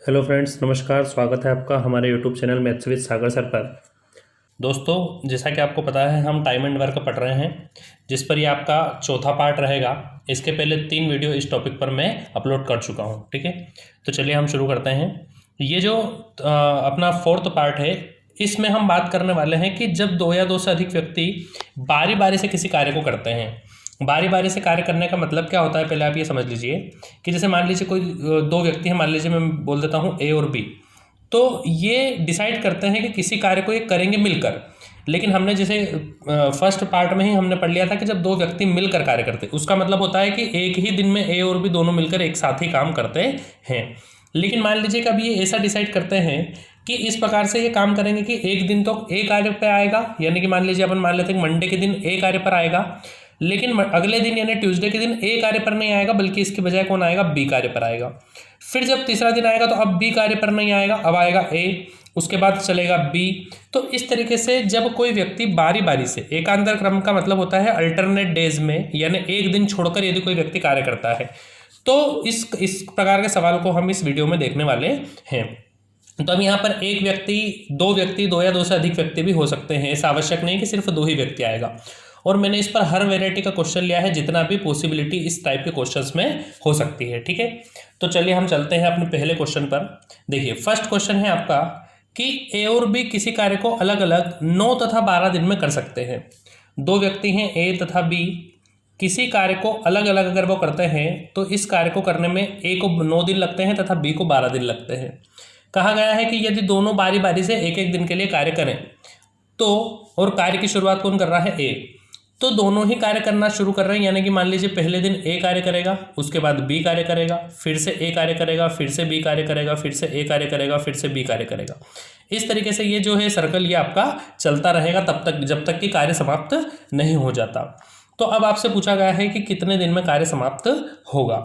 Hello friends, नमस्कार। स्वागत है आपका हमारे YouTube channel maths with Sagar sir पर। दोस्तों, जैसा कि आपको पता है हम टाइम एंड वर्क पढ़ रहे हैं, जिस पर ये आपका चौथा पार्ट रहेगा। इसके पहले 3 वीडियो इस टॉपिक पर मैं अपलोड कर चुका हूँ। ठीक है, तो चलिए हम शुरू करते हैं। ये जो अपना 4th पार्ट है, इसमें हम बात करने वाले हैं कि जब 2 या 2 से अधिक व्यक्ति बारी बारी से किसी कार्य को करते हैं। बारी बारी से कार्य करने का मतलब क्या होता है, पहले आप ये समझ लीजिए कि जैसे मान लीजिए कोई 2 व्यक्ति हैं, मान लीजिए मैं बोल देता हूँ ए और बी। तो ये डिसाइड करते हैं कि किसी कार्य को ये करेंगे मिलकर। लेकिन हमने जैसे फर्स्ट पार्ट में ही हमने पढ़ लिया था कि जब 2 व्यक्ति मिलकर कार्य करते, उसका मतलब होता है कि एक ही दिन में ए और बी दोनों मिलकर एक साथ ही काम करते हैं। लेकिन मान लीजिए कि अब ये ऐसा डिसाइड करते हैं कि इस प्रकार से ये काम करेंगे कि एक दिन तो ए कार्य पर आएगा, यानी कि मान लीजिए अपन मान लेते हैं कि मंडे के दिन ए कार्य पर आएगा, लेकिन अगले दिन यानी ट्यूसडे के दिन ए कार्य पर नहीं आएगा, बल्कि इसके बजाय कौन आएगा, बी कार्य पर आएगा। फिर जब तीसरा दिन आएगा तो अब बी कार्य पर नहीं आएगा, अब आएगा ए, उसके बाद चलेगा बी। तो इस तरीके से जब कोई व्यक्ति बारी बारी से, एकांतर क्रम का मतलब होता है अल्टरनेट डेज में, यानी एक दिन छोड़कर यदि कोई व्यक्ति कार्य करता है, तो इस प्रकार के सवाल को हम इस वीडियो में देखने वाले हैं। तो अब यहाँ पर एक व्यक्ति, 2 व्यक्ति, 2 या 2 से अधिक व्यक्ति भी हो सकते हैं। ऐसा आवश्यक नहीं कि सिर्फ 2 ही व्यक्ति आएगा। और मैंने इस पर हर वैरायटी का क्वेश्चन लिया है, जितना भी पॉसिबिलिटी इस टाइप के क्वेश्चंस में हो सकती है। ठीक है, तो चलिए हम चलते हैं अपने पहले क्वेश्चन पर। देखिए, फर्स्ट क्वेश्चन है आपका कि ए और बी किसी कार्य को अलग अलग 9 तथा 12 दिन में कर सकते हैं। 2 व्यक्ति हैं ए तथा बी, किसी कार्य को अलग अलग अगर वो करते हैं तो इस कार्य को करने में ए को 9 दिन लगते हैं तथा बी को 12 दिन लगते हैं। कहा गया है कि यदि दोनों बारी बारी से एक एक दिन के लिए कार्य करें तो, और कार्य की शुरुआत कौन कर रहा है, ए, तो दोनों ही कार्य करना शुरू कर रहे हैं। यानी कि मान लीजिए पहले दिन ए कार्य करेगा, उसके बाद बी कार्य करेगा, फिर से ए कार्य करेगा, फिर से बी कार्य करेगा, फिर से ए कार्य करेगा, फिर से बी कार्य करेगा। इस तरीके से ये जो है सर्कल ये आपका चलता रहेगा तब तक, जब तक कि कार्य समाप्त नहीं हो जाता। तो अब आपसे पूछा गया है कि कितने दिन में कार्य समाप्त होगा।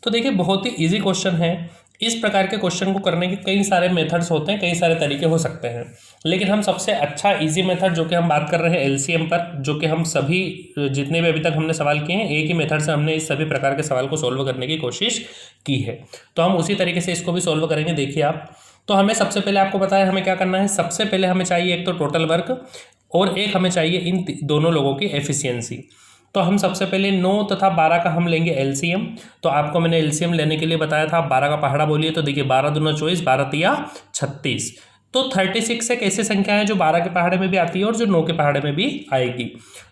तो देखिए, बहुत ही ईजी क्वेश्चन है। इस प्रकार के क्वेश्चन को करने के कई सारे मेथड्स होते हैं, कई सारे तरीके हो सकते हैं, लेकिन हम सबसे अच्छा इजी मेथड जो कि हम बात कर रहे हैं एलसीएम पर, जो कि हम सभी जितने भी अभी तक हमने सवाल किए हैं, एक ही मेथड से हमने इस सभी प्रकार के सवाल को सॉल्व करने की कोशिश की है। तो हम उसी तरीके से इसको भी सॉल्व करेंगे। देखिए आप, तो हमें सबसे पहले आपको बताया हमें क्या करना है। सबसे पहले हमें चाहिए एक तो टोटल वर्क, और एक हमें चाहिए इन दोनों लोगों की एफिशिएंसी। तो हम सबसे पहले 9 तथा 12 का हम लेंगे एलसीएम। तो आपको मैंने एलसीएम लेने के लिए बताया था, आप 12 का पहाड़ा बोलिए। तो देखिए, 12 दूना 24, 12 तिया 36। तो 36 एक ऐसी संख्या है जो 12 के पहाड़े में भी आती है और जो 9 के पहाड़े में भी आएगी।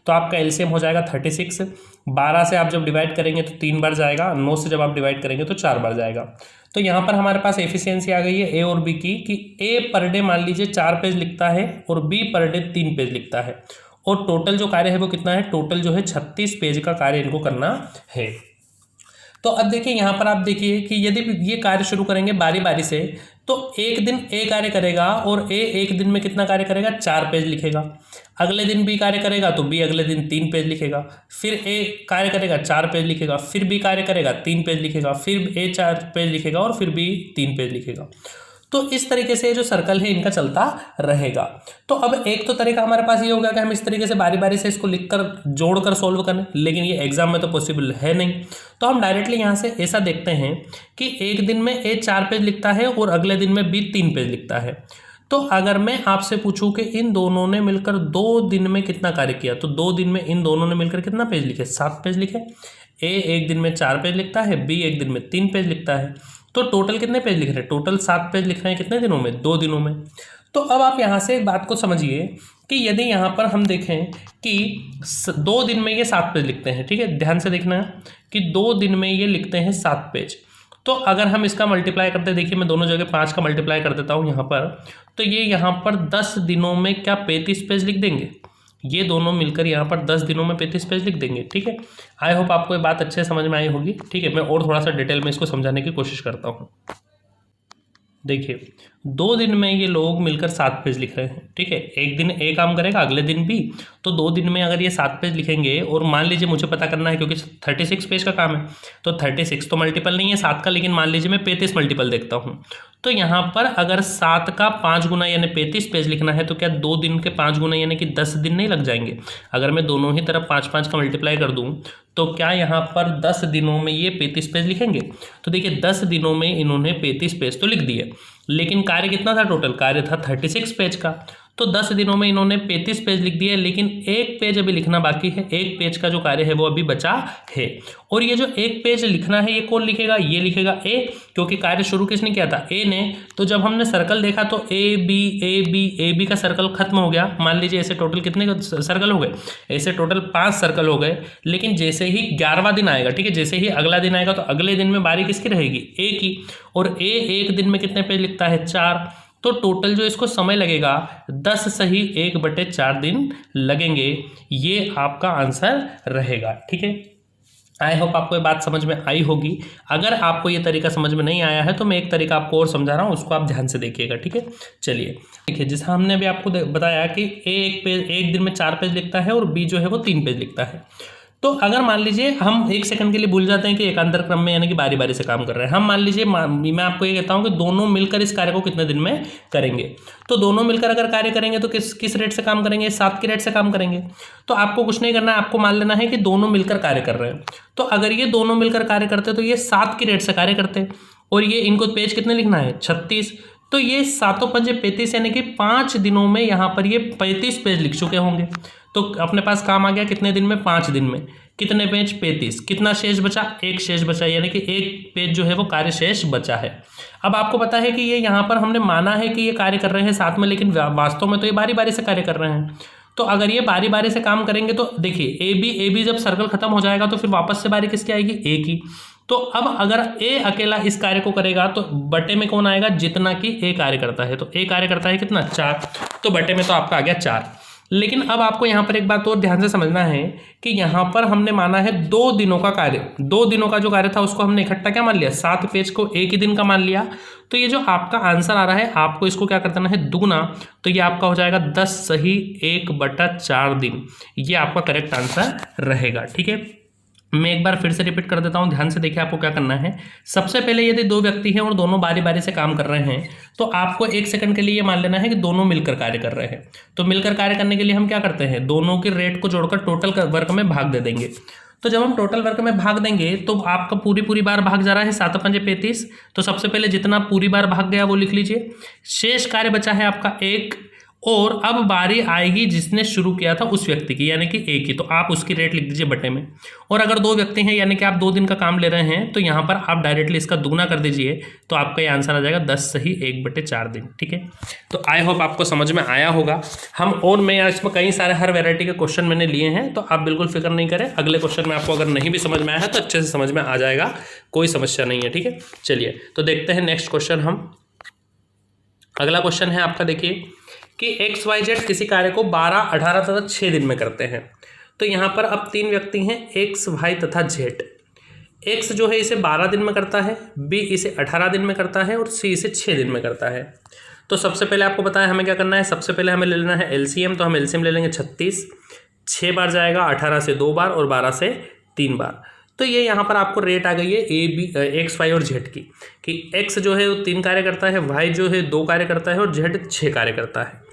तो आपका एलसीएम हो जाएगा 36। 12 से आप जब डिवाइड करेंगे तो 3 बार जाएगा, 9 से जब आप डिवाइड करेंगे तो 4 बार जाएगा। तो यहाँ पर हमारे पास एफिशिएंसी आ गई है ए और बी की, कि ए पर डे मान लीजिए 4 पेज लिखता है और बी पर डे 3 पेज लिखता है, और टोटल जो कार्य है वो कितना है, टोटल जो है 36 पेज का कार्य इनको करना है। तो अब देखिए, यहाँ पर आप देखिए कि यदि ये कार्य शुरू करेंगे बारी बारी से, तो एक दिन ए कार्य करेगा और ए एक दिन में कितना कार्य करेगा, 4 पेज लिखेगा। अगले दिन बी कार्य करेगा तो बी अगले दिन 3 पेज लिखेगा। फिर ए कार्य करेगा, 4 पेज लिखेगा। फिर बी कार्य करेगा, 3 पेज लिखेगा। फिर ए 4 पेज लिखेगा और फिर बी 3 पेज लिखेगा। तो इस तरीके से जो सर्कल है इनका चलता रहेगा। तो अब एक तो तरीका हमारे पास ये होगा कि हम इस तरीके से बारी बारी से इसको लिखकर जोड़कर सॉल्व करें, लेकिन ये एग्जाम में तो पॉसिबल है नहीं। तो हम डायरेक्टली यहाँ से ऐसा देखते हैं कि एक दिन में ए 4 पेज लिखता है और अगले दिन में बी 3 पेज लिखता है। तो अगर मैं आपसे पूछूं कि इन दोनों ने मिलकर 2 दिन में कितना कार्य किया, तो 2 दिन में इन दोनों ने मिलकर कितना पेज लिखे, 7 पेज लिखे। ए एक दिन में 4 पेज लिखता है, बी एक दिन में 3 पेज लिखता है। तो टोटल कितने पेज लिख रहे हैं, टोटल 7 पेज लिख रहे हैं। कितने दिनों में, 2 दिनों में। तो अब आप यहाँ से एक बात को समझिए कि यदि यहाँ पर हम देखें कि 2 दिन में ये 7 पेज लिखते हैं, ठीक है, ध्यान से देखना कि 2 दिन में ये लिखते हैं 7 पेज। तो अगर हम इसका मल्टीप्लाई करते हैं, देखिए मैं दोनों जगह 5 का मल्टीप्लाई कर देता हूँ यहाँ पर, तो ये यहाँ पर 10 दिनों में क्या 35 पेज लिख देंगे। ये दोनों मिलकर यहाँ पर 10 दिनों में 35 पेज लिख देंगे। ठीक है, आई होप आपको ये बात अच्छे से समझ में आई होगी। ठीक है, मैं और थोड़ा सा डिटेल में इसको समझाने की कोशिश करता हूँ। देखिए, 2 दिन में ये लोग मिलकर 7 पेज लिख रहे हैं, ठीक है। एक दिन एक काम करेगा, अगले दिन भी, तो 2 दिन में अगर ये 7 पेज लिखेंगे, और मान लीजिए मुझे पता करना है क्योंकि 36 पेज का काम है, तो 36 तो मल्टीपल नहीं है 7 का, लेकिन मान लीजिए मैं 35 मल्टीपल देखता हूँ, तो यहाँ पर अगर 7 का 5 गुना यानी 35 पेज लिखना है, तो क्या 2 दिन के 5 गुना यानी कि 10 दिन नहीं लग जाएंगे? अगर मैं दोनों ही तरफ 5-5 का मल्टीप्लाई कर दूँ, तो क्या यहाँ पर 10 दिनों में ये 35 पेज लिखेंगे? तो देखिए 10 दिनों में इन्होंने 35 पेज तो लिख दिए, लेकिन कार्य कितना था? टोटल कार्य था 36 पेज का। तो 10 दिनों में इन्होंने 35 पेज लिख दिए, लेकिन एक पेज अभी लिखना बाकी है। एक पेज का जो कार्य है वो अभी बचा है, और ये जो एक पेज लिखना है ये कौन लिखेगा? ये लिखेगा ए, क्योंकि कार्य शुरू किसने किया था? ए ने। तो जब हमने सर्कल देखा तो ए बी का सर्कल खत्म हो गया। मान लीजिए ऐसे टोटल कितने सर्कल हो गए? ऐसे टोटल 5 सर्कल हो गए, लेकिन जैसे ही 11वां दिन आएगा, ठीक है, जैसे ही अगला दिन आएगा, तो अगले दिन में बारी किसकी रहेगी? ए की। और ए एक दिन में कितने पेज लिखता है? 4। तो टोटल जो इसको समय लगेगा 10 सही 1/4 दिन लगेंगे। ये आपका आंसर रहेगा, ठीक है। आई होप आपको ये बात समझ में आई होगी। अगर आपको ये तरीका समझ में नहीं आया है तो मैं एक तरीका आपको और समझा रहा हूँ, उसको आप ध्यान से देखिएगा, ठीक है। चलिए देखिए, जैसा हमने भी आपको बताया कि ए एक दिन में 4 पेज लिखता है और बी जो है वो 3 पेज लिखता है। तो अगर मान लीजिए हम एक सेकंड के लिए भूल जाते हैं कि एकांतर क्रम में यानी कि बारी बारी से काम कर रहे हैं, हम मान लीजिए मैं आपको ये कहता हूं कि दोनों मिलकर इस कार्य को कितने दिन में करेंगे, तो दोनों मिलकर अगर कार्य करेंगे तो किस रेट से काम करेंगे? 7 की रेट से काम करेंगे। तो आपको कुछ नहीं करना है, आपको मान लेना है कि दोनों मिलकर कार्य कर रहे हैं। तो अगर ये दोनों मिलकर कार्य करते तो ये 7 की रेट से कार्य करते, और ये इनको पेज कितने लिखना है? 36। तो ये 7×5 35 यानी कि 5 दिनों में यहाँ पर ये 35 पेज लिख चुके होंगे। तो अपने पास काम आ गया कितने दिन में? 5 दिन में। कितने पेज? 35। कितना शेष बचा? एक शेष बचा, यानी कि एक पेज जो है वो कार्य शेष बचा है। अब आपको पता है कि ये यहाँ पर हमने माना है कि ये कार्य कर रहे हैं साथ में, लेकिन वास्तव में तो ये बारी बारी से कार्य कर रहे हैं। तो अगर ये बारी बारी से काम करेंगे तो देखिए ए बी जब सर्कल खत्म हो जाएगा तो फिर वापस से बारी किसकी आएगी? ए की। तो अब अगर ए अकेला इस कार्य को करेगा तो बटे में कौन आएगा? जितना कि ए कार्य करता है। तो ए कार्य करता है कितना? 4। तो बटे में तो आपका आ गया 4। लेकिन अब आपको यहाँ पर एक बात और ध्यान से समझना है कि यहाँ पर हमने माना है 2 दिनों का कार्य। 2 दिनों का जो कार्य था उसको हमने इकट्ठा क्या मान लिया? 7 पेज को एक ही दिन का मान लिया। तो ये जो आपका आंसर आ रहा है, आपको इसको क्या करना है? दुगना। तो ये आपका हो जाएगा 10 सही 1/4 दिन। ये आपका करेक्ट आंसर रहेगा, ठीक है। मैं एक बार फिर से रिपीट कर देता हूं, ध्यान से देखिए आपको क्या करना है। सबसे पहले यदि 2 व्यक्ति हैं और दोनों बारी बारी से काम कर रहे हैं, तो आपको एक सेकंड के लिए ये मान लेना है कि दोनों मिलकर कार्य कर रहे हैं। तो मिलकर कार्य करने के लिए हम क्या करते हैं? दोनों के रेट को जोड़कर टोटल वर्क में भाग दे देंगे। तो जब हम टोटल वर्क में भाग देंगे तो आपका पूरी बार भाग जा रहा है 7×5 35। तो सबसे पहले जितना पूरी बार भाग गया वो लिख लीजिए। शेष कार्य बचा है आपका 1, और अब बारी आएगी जिसने शुरू किया था उस व्यक्ति की, यानी कि ए की। तो आप उसकी रेट लिख दीजिए बटे में। और अगर 2 व्यक्ति हैं यानी कि आप 2 दिन का काम ले रहे हैं, तो यहाँ पर आप डायरेक्टली इसका दुगना कर दीजिए, तो आपका ये आंसर आ जाएगा 10 सही 1/4 दिन, ठीक है। तो आई होप आपको समझ में आया होगा। मैं इसमें कई सारे हर वेराइटी के क्वेश्चन मैंने लिए हैं, तो आप बिल्कुल फिक्र नहीं करें। अगले क्वेश्चन में आपको अगर नहीं भी समझ में आया है तो अच्छे से समझ में आ जाएगा, कोई समस्या नहीं है, ठीक है। चलिए तो देखते हैं नेक्स्ट क्वेश्चन हम। अगला क्वेश्चन है आपका, देखिए कि XYZ किसी कार्य को 12, 18 तथा 6 दिन में करते हैं। तो यहाँ पर अब 3 व्यक्ति हैं, X, Y तथा Z। X जो है इसे 12 दिन में करता है, B इसे 18 दिन में करता है, और C इसे 6 दिन में करता है। तो सबसे पहले आपको पता है हमें क्या करना है। सबसे पहले हमें ले लेना है LCM। तो हम LCM ले लेंगे 36। 6 बार जाएगा, 18 से 2 बार और 12 से 3 बार। तो ये यहाँ पर आपको रेट आ गई है X, Y और Z की, कि X जो है वो 3 कार्य करता है, Y जो है 2 कार्य करता है, और Z 6 कार्य करता है।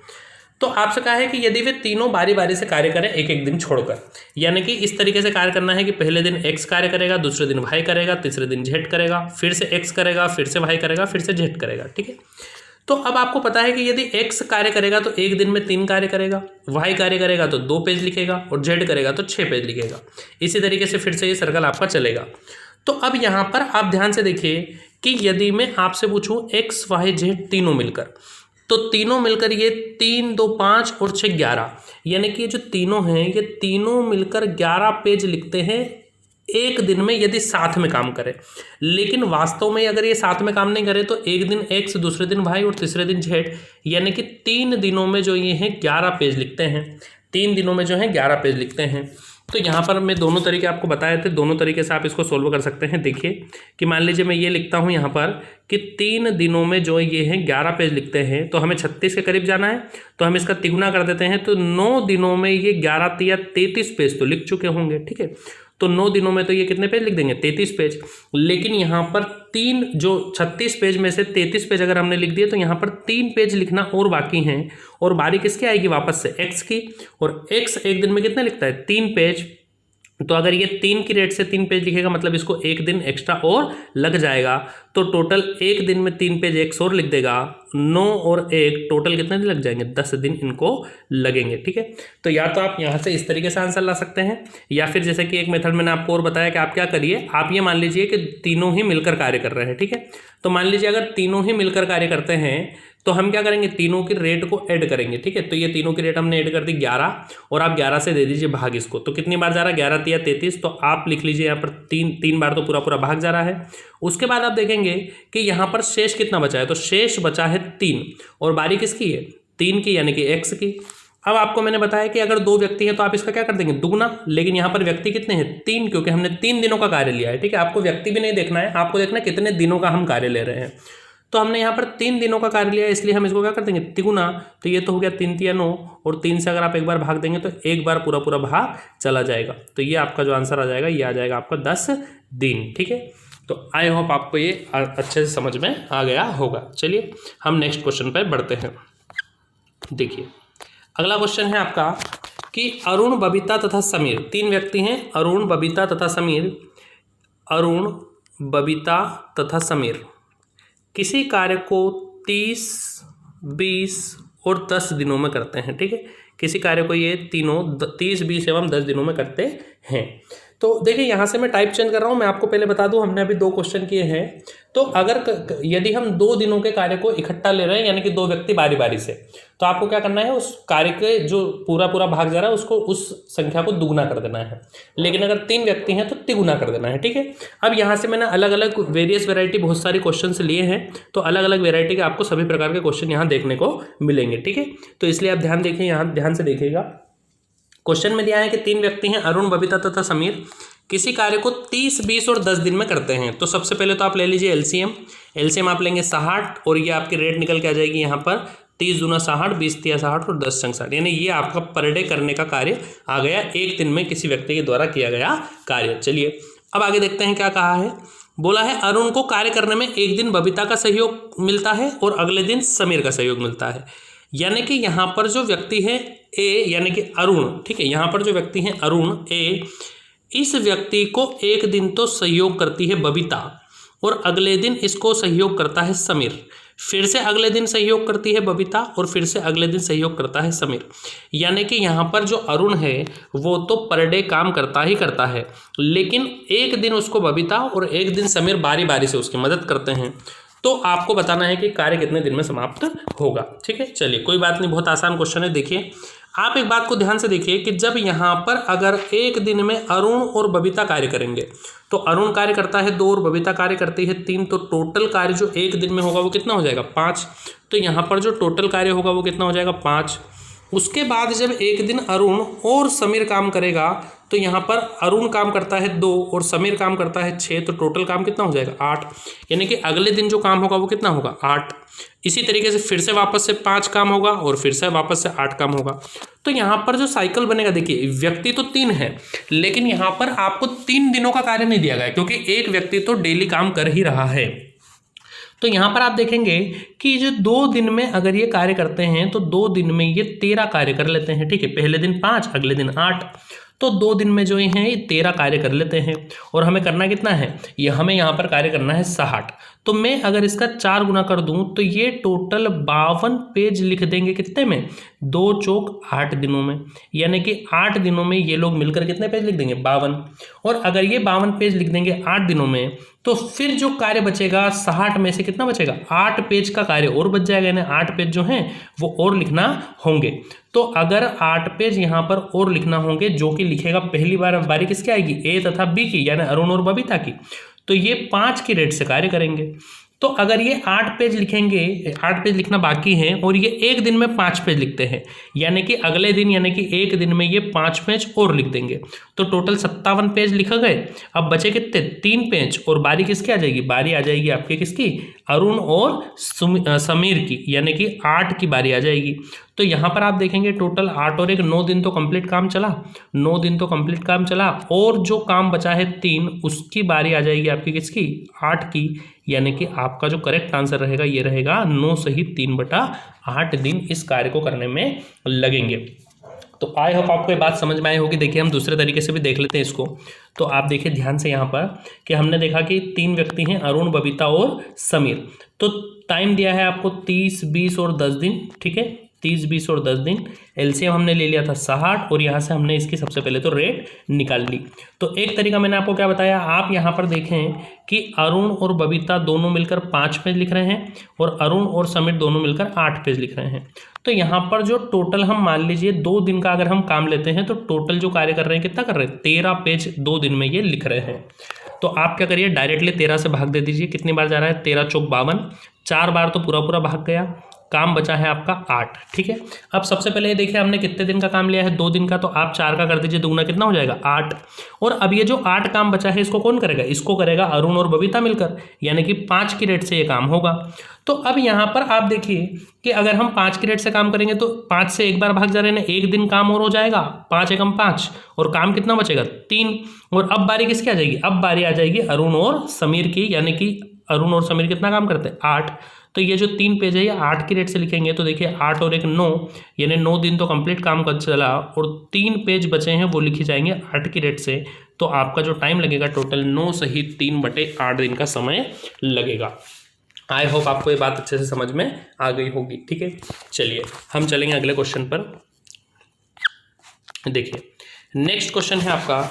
तो आपसे कहा है कि यदि वे तीनों बारी बारी से कार्य करें एक एक दिन छोड़कर, यानी कि इस तरीके से कार्य करना है कि पहले दिन X कार्य करेगा, दूसरे दिन Y करेगा, तीसरे दिन Z करेगा, फिर से X करेगा, फिर से Y करेगा, फिर से Z करेगा, ठीक है। तो अब आपको पता है कि यदि X कार्य करेगा तो एक दिन में 3 कार्य करेगा, Y कार्य करेगा तो 2 पेज लिखेगा, और Z करेगा तो 6 पेज लिखेगा। इसी तरीके से फिर से ये सर्कल आपका चलेगा। तो अब यहाँ पर आप ध्यान से देखिए कि यदि मैं आपसे पूछूं X, Y, Z तीनों मिलकर, तो तीनों मिलकर ये 3, 2, 5 और 6, 11, यानी कि ये जो तीनों हैं ये तीनों मिलकर 11 पेज लिखते हैं एक दिन में, यदि साथ में काम करें। लेकिन वास्तव में अगर ये साथ में काम नहीं करे तो एक दिन X, दूसरे दिन Y और तीसरे दिन Z, यानी कि 3 दिनों में जो ये हैं 11 पेज लिखते हैं। 3 दिनों में जो है 11 पेज लिखते हैं। तो यहाँ पर मैं दोनों तरीके आपको बताए थे, दोनों तरीके से आप इसको सोल्व कर सकते हैं। देखिए कि मान लीजिए मैं ये लिखता हूँ यहाँ पर कि 3 दिनों में जो ये है 11 पेज लिखते हैं, तो हमें 36 के करीब जाना है, तो हम इसका तिगुना कर देते हैं, तो 9 दिनों में ये 11 या 33 पेज तो लिख चुके होंगे। ठीक है, तो 9 दिनों में तो ये कितने पेज लिख देंगे, 33 पेज। लेकिन यहाँ पर 3 जो 36 पेज में से 33 पेज अगर हमने लिख दिए, तो यहाँ पर 3 पेज लिखना और बाकी हैं, और बारी किसकी आएगी वापस से, एक्स की। और एक्स एक दिन में कितने लिखता है, 3 पेज। तो अगर ये 3 की रेट से 3 पेज लिखेगा, मतलब इसको 1 दिन एक्स्ट्रा और लग जाएगा, तो टोटल 1 दिन में 3 पेज एक्स और लिख देगा। 9 और 1 टोटल कितने दिन लग जाएंगे, 10 दिन इनको लगेंगे। ठीक है, तो या तो आप यहाँ से इस तरीके से आंसर ला सकते हैं, या फिर जैसे कि एक मेथड मैंने आपको और बताया कि आप क्या करिए, आप ये मान लीजिए कि तीनों ही मिलकर कार्य कर रहे हैं। ठीक है, तो मान लीजिए अगर तीनों ही मिलकर कार्य करते हैं, तो हम क्या करेंगे, तीनों की रेट को ऐड करेंगे। ठीक है, तो ये तीनों की रेट हमने ऐड कर दी 11, और आप 11 से दे दीजिए भाग इसको, तो कितनी बार जा रहा है, 11 या 33, तो आप लिख लीजिए यहाँ पर 3 बार तो पूरा पूरा भाग जा रहा है। उसके बाद आप देखेंगे कि यहाँ पर शेष कितना बचा है, तो शेष बचा है 3, और बारी किसकी है, 3 की, यानी कि एक्स की। अब आपको मैंने बताया कि अगर 2 व्यक्ति हैं तो आप इसका क्या कर देंगे, दुगना, लेकिन यहाँ पर व्यक्ति कितने हैं, 3, क्योंकि हमने 3 दिनों का कार्य लिया है। ठीक है, आपको व्यक्ति भी नहीं देखना है, आपको देखना है कितने दिनों का हम कार्य ले रहे हैं। तो हमने यहाँ पर 3 दिनों का कार्य लिया, इसलिए हम इसको क्या कर देंगे, तिगुना। तो ये तो हो गया 3 तिया 9, और 3 से अगर आप एक बार भाग देंगे तो एक बार पूरा पूरा भाग चला जाएगा। तो ये आपका जो आंसर आ जाएगा, ये आ जाएगा आपका 10 दिन। ठीक है, तो आई होप आपको ये अच्छे से समझ में आ गया होगा। चलिए हम नेक्स्ट क्वेश्चन पर बढ़ते हैं। देखिए अगला क्वेश्चन है आपका कि अरुण, बबीता तथा समीर, 3 व्यक्ति हैं, अरुण, बबीता तथा समीर, अरुण, बबीता तथा समीर किसी कार्य को 30, 20 और 10 दिनों में करते हैं। ठीक है, किसी कार्य को ये तीनों 30, 20 एवं 10 दिनों में करते हैं। तो देखिए यहाँ से मैं टाइप चेंज कर रहा हूँ, मैं आपको पहले बता दूँ, हमने अभी 2 क्वेश्चन किए हैं। तो अगर यदि हम 2 दिनों के कार्य को इकट्ठा ले रहे हैं, यानी कि 2 व्यक्ति बारी बारी से, तो आपको क्या करना है, उस कार्य के जो पूरा पूरा भाग जा रहा है उसको, उस संख्या को दुगुना कर देना है। लेकिन अगर 3 व्यक्ति हैं तो तिगुना कर देना है। ठीक है, अब यहाँ से मैंने अलग अलग वेरियस वेराइटी बहुत सारी क्वेश्चन लिए हैं, तो अलग अलग वेराइटी के आपको सभी प्रकार के क्वेश्चन यहाँ देखने को मिलेंगे। ठीक है, तो इसलिए आप ध्यान देखिए, यहाँ ध्यान से देखिएगा। क्वेश्चन में दिया है कि 3 व्यक्ति हैं, अरुण, बबीता तथा समीर, किसी कार्य को 30, 20 और 10 दिन में करते हैं। तो सबसे पहले तो आप ले लीजिए एलसीएम आप लेंगे 60, और ये आपकी रेट निकल के आ जाएगी यहाँ पर 30 दूना 60, 20 तिया 60 और 10 संग 60, यानी ये आपका पर डे करने का कार्य आ गया, एक दिन में किसी व्यक्ति के द्वारा किया गया कार्य। चलिए अब आगे देखते हैं क्या कहा है। बोला है अरुण को कार्य करने में एक दिन बबीता का सहयोग मिलता है और अगले दिन समीर का सहयोग मिलता है। यानी कि यहाँ पर जो व्यक्ति है ए, यानी कि अरुण, ठीक है, यहाँ पर जो व्यक्ति है अरुण ए, इस व्यक्ति को एक दिन तो सहयोग करती है बबीता, और अगले दिन इसको सहयोग करता है समीर, फिर से अगले दिन सहयोग करती है बबीता, और फिर से अगले दिन सहयोग करता है समीर। यानी कि यहाँ पर जो अरुण है वो तो पर डे काम करता ही करता है, लेकिन एक दिन उसको बबीता और एक दिन समीर बारी बारी से उसकी मदद करते हैं। तो आपको बताना है कि कार्य कितने दिन में समाप्त होगा। ठीक है, चलिए कोई बात नहीं, बहुत आसान क्वेश्चन है। देखिए आप एक बात को ध्यान से देखिए कि जब यहाँ पर अगर एक दिन में अरुण और बबीता कार्य करेंगे, तो अरुण कार्य करता है 2 और बबीता कार्य करती है 3, तो टोटल कार्य जो एक दिन में होगा वो कितना हो जाएगा, 5। तो यहाँ पर जो टोटल कार्य होगा वो कितना हो जाएगा, 5। उसके बाद जब एक दिन अरुण और समीर काम करेगा, तो यहाँ पर अरुण काम करता है 2 और समीर काम करता है 6, तो टोटल काम कितना हो जाएगा, 8। यानी कि अगले दिन जो काम होगा वो कितना होगा, 8। इसी तरीके से फिर से वापस से 5 काम होगा और फिर से वापस से 8 काम होगा। तो यहाँ पर जो साइकिल बनेगा, देखिए व्यक्ति तो 3 है, लेकिन यहाँ पर आपको 3 दिनों का कार्य नहीं दिया गया, क्योंकि एक व्यक्ति तो डेली काम कर ही रहा है। तो यहाँ पर आप देखेंगे कि जो 2 दिन में अगर ये कार्य करते हैं, तो 2 दिन में ये 13 कार्य कर लेते हैं। ठीक है, पहले दिन 5, अगले दिन 8, तो 2 दिन में जो है ये 13 कार्य कर लेते हैं। और हमें करना कितना है, ये हमें यहाँ पर कार्य करना है 60। तो मैं अगर इसका 4 गुना कर दूं तो ये टोटल 52 पेज लिख देंगे, कितने में, 2 चौक 8 दिनों में। यानी कि 8 दिनों में ये लोग मिलकर कितने पेज लिख देंगे, 52। और अगर ये 52 पेज लिख देंगे 8 दिनों में, तो फिर जो कार्य बचेगा 60 में से कितना बचेगा, 8 पेज का कार्य और बच जाएगा, यानी 8 पेज जो हैं वो और लिखना होंगे। तो अगर 8 पेज यहाँ पर और लिखना होंगे, जो कि लिखेगा पहली बार बारी किसकी आएगी, ए तथा बी की, यानी अरुण और बबीता की, तो ये 5 की रेट से कार्य करेंगे। तो अगर ये 8 पेज लिखेंगे, 8 पेज लिखना बाकी है और ये एक दिन में 5 पेज लिखते हैं, यानी कि अगले दिन यानी कि एक दिन में ये 5 पेज और लिख देंगे, तो टोटल 57 पेज लिखा गए। अब बचे कितने, 3 पेज, और बारी किसकी आ जाएगी, बारी आ जाएगी आपकी किसकी, अरुण और समीर की, यानी कि 8 की बारी आ जाएगी। तो यहाँ पर आप देखेंगे टोटल 8 और 1 9 दिन तो कंप्लीट काम चला, 9 दिन तो कंप्लीट काम चला, और जो काम बचा है 3, उसकी बारी आ जाएगी आपकी किसकी, 8 की, यानी कि आपका जो करेक्ट आंसर रहेगा ये रहेगा 9 सही 3/8 दिन इस कार्य को करने में लगेंगे। तो आई होप आपको ये बात समझ में आई होगी। देखिए हम दूसरे तरीके से भी देख लेते हैं इसको। तो आप देखिए ध्यान से यहाँ पर कि हमने देखा कि 3 व्यक्ति हैं, अरुण, बबीता और समीर। तो टाइम दिया है आपको 30, 20 और 10 दिन, ठीक है, 30, 20 और 10 दिन। एलसीएम हमने ले लिया था 60 और यहाँ से हमने इसकी सबसे पहले तो रेट निकाल ली। तो एक तरीका मैंने आपको क्या बताया, आप यहाँ पर देखें कि अरुण और बबीता दोनों मिलकर 5 पेज लिख रहे हैं और अरुण और समीर दोनों मिलकर 8 पेज लिख रहे हैं। तो यहाँ पर जो टोटल हम मान लीजिए 2 दिन का अगर हम काम लेते हैं तो टोटल जो कार्य कर रहे हैं कितना कर रहे हैं, 13 पेज 2 दिन में ये लिख रहे हैं। तो आप क्या करिए, डायरेक्टली 13 से भाग दे दीजिए। कितनी बार जा रहा है, 13 चौक 52, 4 बार तो पूरा पूरा भाग गया, काम बचा है आपका 8, ठीक है। अब सबसे पहले ये देखिए हमने कितने दिन का काम लिया है, 2 दिन का, तो आप 4 का कर दीजिए, दुगना कितना हो जाएगा 8। और अब ये जो 8 काम बचा है इसको कौन करेगा, इसको करेगा अरुण और बबीता मिलकर, यानी कि 5 की रेट से ये काम होगा। तो अब यहाँ पर आप देखिए कि अगर हम 5 की रेट से काम करेंगे तो 5 से एक बार भाग जा रहे हैं, एक दिन काम और हो जाएगा, 5 एकम 5, और काम कितना बचेगा 3। और अब बारी किसकी आ जाएगी, अब बारी आ जाएगी अरुण और समीर की, यानी कि अरुण और समीर कितना काम करते हैं 8। तो ये जो 3 पेज है ये 8 की रेट से लिखेंगे, तो देखिए 8 और 1 9, यानी 9 दिन तो कंप्लीट काम कर चला और 3 पेज बचे हैं वो लिखे जाएंगे 8 की रेट से। तो आपका जो टाइम लगेगा टोटल 9 सही 3/8 दिन का समय लगेगा। आई होप आपको ये बात अच्छे से समझ में आ गई होगी, ठीक है। चलिए हम चलेंगे अगले क्वेश्चन पर। देखिए नेक्स्ट क्वेश्चन है आपका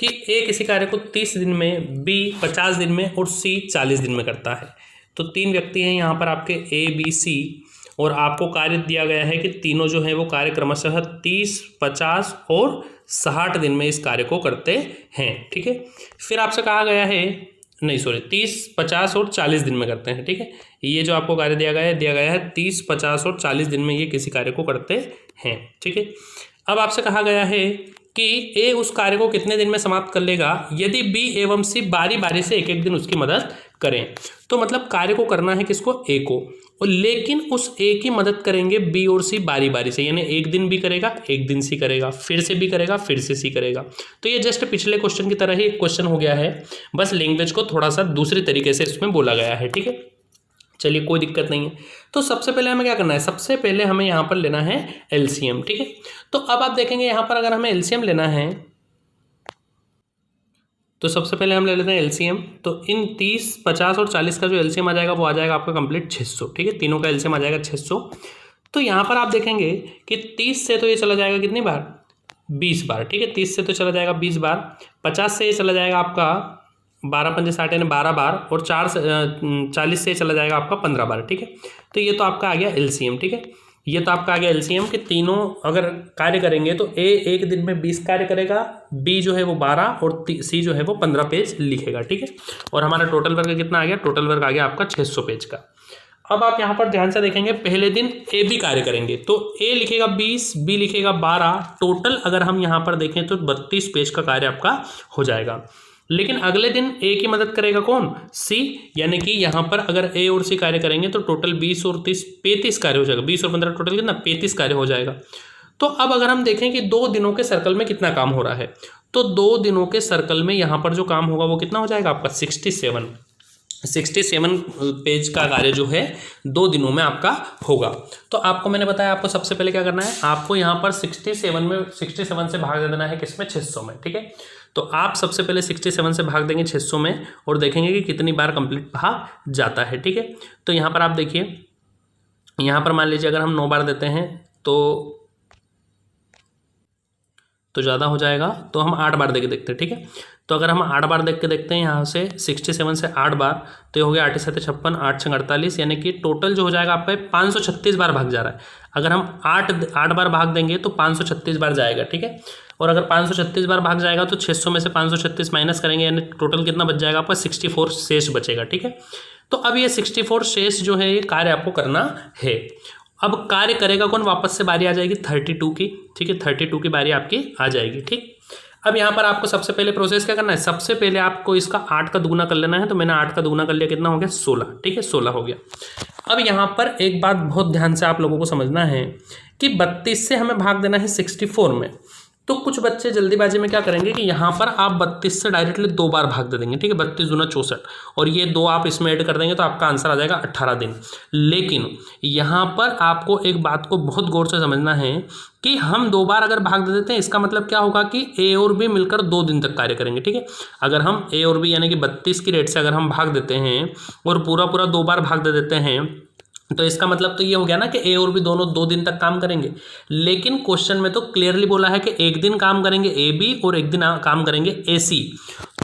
कि ए किसी कार्य को 30 दिन में, बी 50 दिन में और सी 40 दिन में करता है। तो 3 व्यक्ति हैं यहाँ पर आपके ए, बी, सी, और आपको कार्य दिया गया है कि तीनों जो है वो कार्य क्रमशः 30, 50 और 60 दिन में इस कार्य को करते हैं, ठीक है। फिर आपसे कहा गया है, नहीं सॉरी, 30, 50 और 40 दिन में करते हैं, ठीक है। ये जो आपको कार्य दिया गया है 30, 50 और 40 दिन में ये किसी कार्य को करते हैं, ठीक है। अब आपसे कहा गया है कि ए उस कार्य को कितने दिन में समाप्त कर लेगा यदि बी एवं सी बारी बारी से एक एक दिन उसकी मदद करें। तो मतलब कार्य को करना है किसको, ए को, और लेकिन उस ए की मदद करेंगे बी और सी बारी बारी से, यानी एक दिन बी करेगा, एक दिन सी करेगा, फिर से बी करेगा, फिर से सी करेगा। तो ये जस्ट पिछले क्वेश्चन की तरह ही एक क्वेश्चन हो गया है, बस लैंग्वेज को थोड़ा सा दूसरी तरीके से इसमें बोला गया है, ठीक है। चलिए कोई दिक्कत नहीं है। तो सबसे पहले हमें क्या करना है, सबसे पहले हमें यहाँ पर लेना है एलसीएम, ठीक है। तो अब आप देखेंगे यहाँ पर अगर हमें एलसीएम लेना है तो सबसे पहले हम ले लेते हैं एलसीएम। तो इन 30, 50 और 40 का जो एलसीएम आ जाएगा वो आ जाएगा आपका कंप्लीट 600, ठीक है। तीनों का एलसीएम आ जाएगा 600। तो यहाँ पर आप देखेंगे कि 30 से तो ये चला जाएगा कितनी बार, 20 बार, ठीक है। 30 से तो चला जाएगा 20 बार, 50 से ये चला जाएगा आपका 12 पंजे 60 यानी 12 बार, और 40 से चला जाएगा आपका 15 बार, ठीक है। तो ये तो आपका आ गया एलसीएम, ठीक है। ये तो आपका आ गया एलसीएम कि तीनों अगर कार्य करेंगे तो ए एक दिन में 20 कार्य करेगा, बी जो है वो 12 और सी जो है वो 15 पेज लिखेगा, ठीक है। और हमारा टोटल वर्क कितना आ गया, टोटल वर्क आ गया आपका 600 पेज का। अब आप यहाँ पर ध्यान से देखेंगे, पहले दिन ए बी कार्य करेंगे तो ए लिखेगा 20, बी लिखेगा 12, टोटल अगर हम यहाँ पर देखें तो 32 पेज का कार्य आपका हो जाएगा। लेकिन अगले दिन ए की मदद करेगा कौन, सी, यानी कि यहाँ पर अगर ए और सी कार्य करेंगे तो टोटल 20 और 30 35 कार्य हो जाएगा, 20 और 15 टोटल कितना 35 कार्य हो जाएगा। तो अब अगर हम देखें कि 2 दिनों के सर्कल में कितना काम हो रहा है, तो 2 दिनों के सर्कल में यहाँ पर जो काम होगा वो कितना हो जाएगा आपका 67 पेज का कार्य जो है 2 दिनों में आपका होगा। तो आपको मैंने बताया आपको सबसे पहले क्या करना है, आपको यहाँ पर 67 से भाग दे देना है किसमें, 600 में, ठीक है। तो आप सबसे पहले 67 से भाग देंगे 600 में और देखेंगे कि कितनी बार कंप्लीट भाग जाता है, ठीक है। तो यहाँ पर आप देखिए, यहाँ पर मान लीजिए अगर हम 9 बार देते हैं तो ज़्यादा हो जाएगा, तो हम 8 बार देख के देखते हैं, ठीक है। तो अगर हम 8 बार देख के देखते हैं यहाँ से 67 से 8 बार, तो ये हो गया 8 7 56, 8 6 48, यानी कि टोटल जो हो जाएगा आपका 536 बार भाग जा रहा है। अगर हम 8 बार भाग देंगे तो 536 बार जाएगा, ठीक है। और अगर 536 बार भाग जाएगा तो 600 में से 536 माइनस करेंगे, यानी टोटल कितना बच जाएगा आपका 64 शेष बचेगा, ठीक है। तो अब ये 64 शेष जो है ये कार्य आपको करना है। अब कार्य करेगा कौन, वापस से बारी आ जाएगी 32 की, ठीक है, 32 की बारी आपकी आ जाएगी। ठीक, अब यहाँ पर आपको सबसे पहले प्रोसेस क्या करना है, सबसे पहले आपको इसका 8 का दुगुना कर लेना है। तो मैंने 8 का दुगुना कर लिया, कितना हो गया 16, ठीक है 16 हो गया। अब यहाँ पर एक बात बहुत ध्यान से आप लोगों को समझना है कि 32 से हमें भाग देना है 64 में। तो कुछ बच्चे जल्दीबाजी में क्या करेंगे कि यहाँ पर आप 32 से डायरेक्टली 2 बार भाग दे देंगे, ठीक है, 32 दूना 64 और ये 2 आप इसमें ऐड कर देंगे तो आपका आंसर आ जाएगा 18 दिन। लेकिन यहाँ पर आपको एक बात को बहुत गौर से समझना है कि हम 2 बार अगर भाग दे देते हैं इसका मतलब क्या होगा कि ए और बी मिलकर 2 दिन तक कार्य करेंगे, ठीक है। अगर हम ए और बी यानी कि 32 की रेट से अगर हम भाग देते हैं और पूरा 2 बार भाग दे देते हैं तो इसका मतलब तो ये हो गया ना कि ए और बी दोनों 2 दिन तक काम करेंगे। लेकिन क्वेश्चन में तो क्लियरली बोला है कि एक दिन काम करेंगे ए बी और एक दिन काम करेंगे ए सी।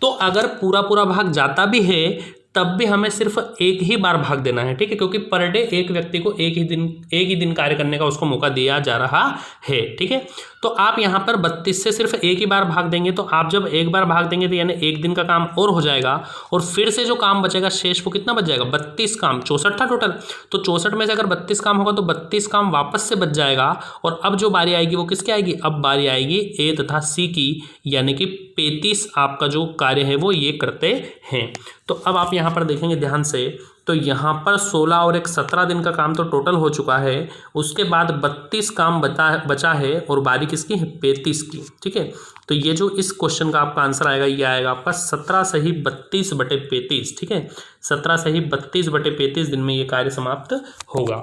तो अगर पूरा भाग जाता भी है तब भी हमें सिर्फ एक ही बार भाग देना है, ठीक है, क्योंकि पर डे एक व्यक्ति को एक ही दिन कार्य करने का उसको मौका दिया जा रहा है, ठीक है। तो आप यहाँ पर 32 से सिर्फ एक ही बार भाग देंगे तो आप जब एक बार भाग देंगे तो यानी एक दिन का काम और हो जाएगा और फिर से जो काम बचेगा शेष वो कितना बच जाएगा 32 काम, 64 था टोटल। तो 64 में से अगर 32 काम होगा तो 32 काम वापस से बच जाएगा और अब जो बारी आएगी वो किसकी आएगी, अब बारी आएगी ए तथा सी की, यानी कि 35 आपका जो कार्य है वो ये करते हैं। तो अब आप यहाँ पर देखेंगे ध्यान से तो यहाँ पर 16 और एक 17 दिन का काम तो टोटल हो चुका है। उसके बाद 32 काम बचा है और बारी किसकी है 35 की, ठीक है। तो ये जो इस क्वेश्चन का आपका आंसर आएगा ये आएगा आपका 17 सही 32/35, ठीक है, 17 सही 32/35 दिन में ये कार्य समाप्त होगा।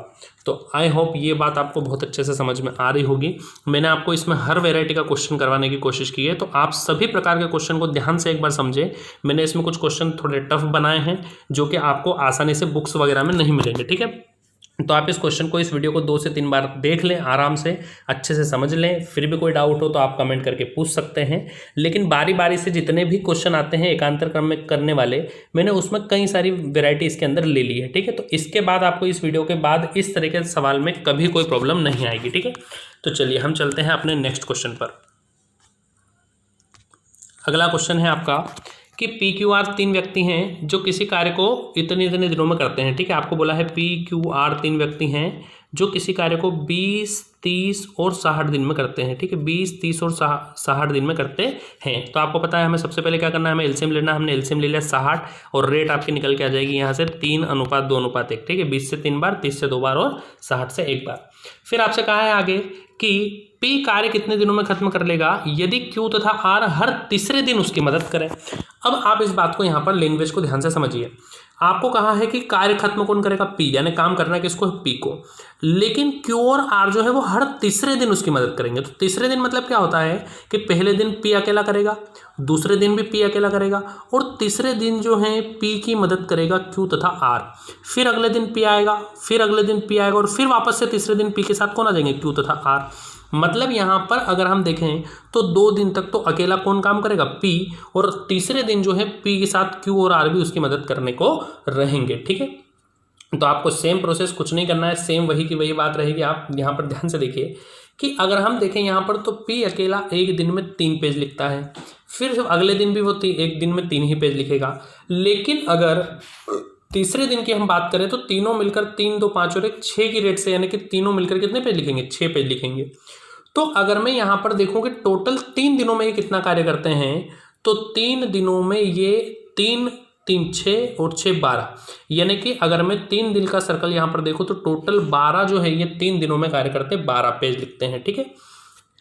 तो आई होप ये बात आपको बहुत अच्छे से समझ में आ रही होगी। मैंने आपको इसमें हर वैरायटी का क्वेश्चन करवाने की कोशिश की है, तो आप सभी प्रकार के क्वेश्चन को ध्यान से एक बार समझें। मैंने इसमें कुछ क्वेश्चन थोड़े टफ बनाए हैं जो कि आपको आसानी से बुक्स वगैरह में नहीं मिलेंगे, ठीक है। तो आप इस क्वेश्चन को, इस वीडियो को 2 से 3 बार देख लें, आराम से अच्छे से समझ लें। फिर भी कोई डाउट हो तो आप कमेंट करके पूछ सकते हैं। लेकिन बारी बारी से जितने भी क्वेश्चन आते हैं एकांतर क्रम में करने वाले, मैंने उसमें कई सारी वैरायटी इसके अंदर ले ली है, ठीक है। तो इसके बाद आपको इस वीडियो के बाद इस तरह के सवाल में कभी कोई प्रॉब्लम नहीं आएगी, ठीक है। तो चलिए हम चलते हैं अपने नेक्स्ट क्वेश्चन पर। अगला क्वेश्चन है आपका कि पी क्यू आर 3 व्यक्ति हैं जो किसी कार्य को इतने दिनों में करते हैं, ठीक है। आपको बोला है पी क्यू आर 3 व्यक्ति हैं जो किसी कार्य को 20, 30 और 60 दिन में करते हैं, ठीक है, 20, 30 और 60 दिन में करते हैं। तो आपको पता है हमें सबसे पहले क्या करना है, हमें एलसीएम लेना। हमने एलसीएम ले लिया 60 और रेट आपकी निकल के आ जाएगी यहाँ से 3:2:1, ठीक है, 20 से 3 बार, 30 से 2 बार और 60 से 1 बार। फिर आपसे कहा है आगे कि पी कार्य कितने दिनों में खत्म कर लेगा यदि क्यू तथा आर हर तीसरे दिन उसकी मदद करें। अब आप इस बात को यहाँ पर लैंग्वेज को ध्यान से समझिए। आपको कहा है कि कार्य खत्म कौन करेगा, पी, यानी काम करना है किसको, पी को। लेकिन क्यू और आर जो है वो हर तीसरे दिन उसकी मदद करेंगे। तो तीसरे दिन मतलब क्या होता है कि पहले दिन पी अकेला करेगा, दूसरे दिन भी पी अकेला करेगा और तीसरे दिन जो है पी की मदद करेगा क्यू तथा आर। फिर अगले दिन पी आएगा, फिर अगले दिन पी आएगा और फिर वापस से तीसरे दिन पी के साथ कौन आ जाएंगे, क्यू तथा आर। मतलब यहाँ पर अगर हम देखें तो 2 दिन तक तो अकेला कौन काम करेगा, पी, और तीसरे दिन जो है पी के साथ क्यू और आर भी उसकी मदद करने को रहेंगे, ठीक है। तो आपको सेम प्रोसेस कुछ नहीं करना है, सेम वही की वही बात रहेगी। आप यहाँ पर ध्यान से देखिए कि अगर हम देखें यहाँ पर तो पी अकेला एक दिन में 3 पेज लिखता है, फिर अगले दिन भी वो एक दिन में 3 ही पेज लिखेगा। लेकिन अगर तीसरे दिन की हम बात करें तो तीनों मिलकर 3, 2, 5 और 1 6 की रेट से, यानी कि तीनों मिलकर कितने पेज लिखेंगे, 6 पेज लिखेंगे। तो अगर मैं यहाँ पर देखूँ कि टोटल 3 दिनों में ये कितना कार्य करते हैं तो 3 दिनों में ये 3, 3, 6 और 6, 12, यानी कि अगर मैं 3 दिन का सर्कल यहाँ पर देखूँ तो टोटल 12 जो है ये 3 दिनों में कार्य करते हैं, 12 पेज लिखते हैं, ठीक है।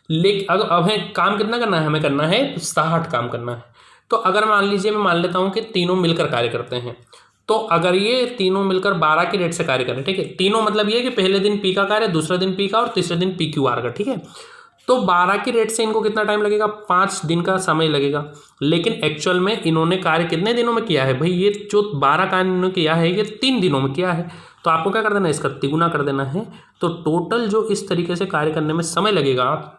लेकिन अब हमें काम कितना करना है, हमें करना है 60 काम करना है। तो अगर मान लीजिए मैं मान लेता हूँ कि तीनों मिलकर कार्य करते हैं, तो अगर ये तीनों मिलकर 12 की रेट से कार्य करें, ठीक है, तीनों मतलब ये कि पहले दिन पी का कार्य, दूसरे दिन पी का और तीसरे दिन पी क्यू आर का, ठीक है। तो 12 की रेट से इनको कितना टाइम लगेगा, 5 दिन का समय लगेगा। लेकिन एक्चुअल में इन्होंने कार्य कितने दिनों में किया है भाई, ये जो 12 कार्य इन्होंने किया है ये 3 दिनों में किया है। तो आपको क्या कर देना है, इसका तिगुना कर देना है। तो टोटल जो इस तरीके से कार्य करने में समय लगेगा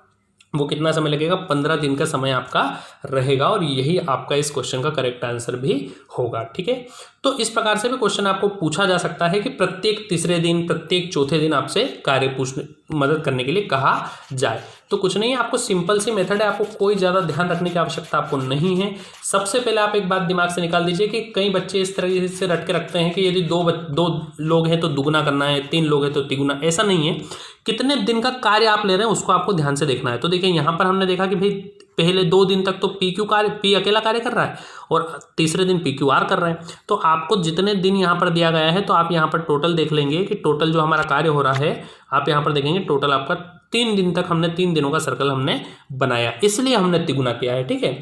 वो कितना समय लगेगा, 15 दिन का समय आपका रहेगा और यही आपका इस क्वेश्चन का करेक्ट आंसर भी होगा, ठीक है। तो इस प्रकार से भी क्वेश्चन आपको पूछा जा सकता है कि प्रत्येक तीसरे दिन, प्रत्येक चौथे दिन आपसे कार्य पूछने, मदद करने के लिए कहा जाए। तो कुछ नहीं है, आपको सिंपल सी मेथड है, आपको कोई ज़्यादा ध्यान रखने की आवश्यकता आपको नहीं है। सबसे पहले आप एक बात दिमाग से निकाल दीजिए कि कई बच्चे इस तरह से रट के रखते हैं कि यदि दो लोग हैं तो दुगुना करना है, 3 लोग हैं तो तिगुना। ऐसा नहीं है, कितने दिन का कार्य आप ले रहे हैं उसको आपको ध्यान से देखना है। तो देखिए यहाँ पर हमने देखा कि भाई पहले 2 दिन तक तो पी अकेला कार्य कर रहा है और तीसरे दिन PQR कर रहे हैं। तो आपको जितने दिन यहाँ पर दिया गया है तो आप यहाँ पर टोटल देख लेंगे कि टोटल जो हमारा कार्य हो रहा है, आप यहाँ पर देखेंगे टोटल आपका 3 दिन तक हमने 3 दिनों का सर्कल हमने बनाया, इसलिए हमने तिगुना किया है। ठीक है,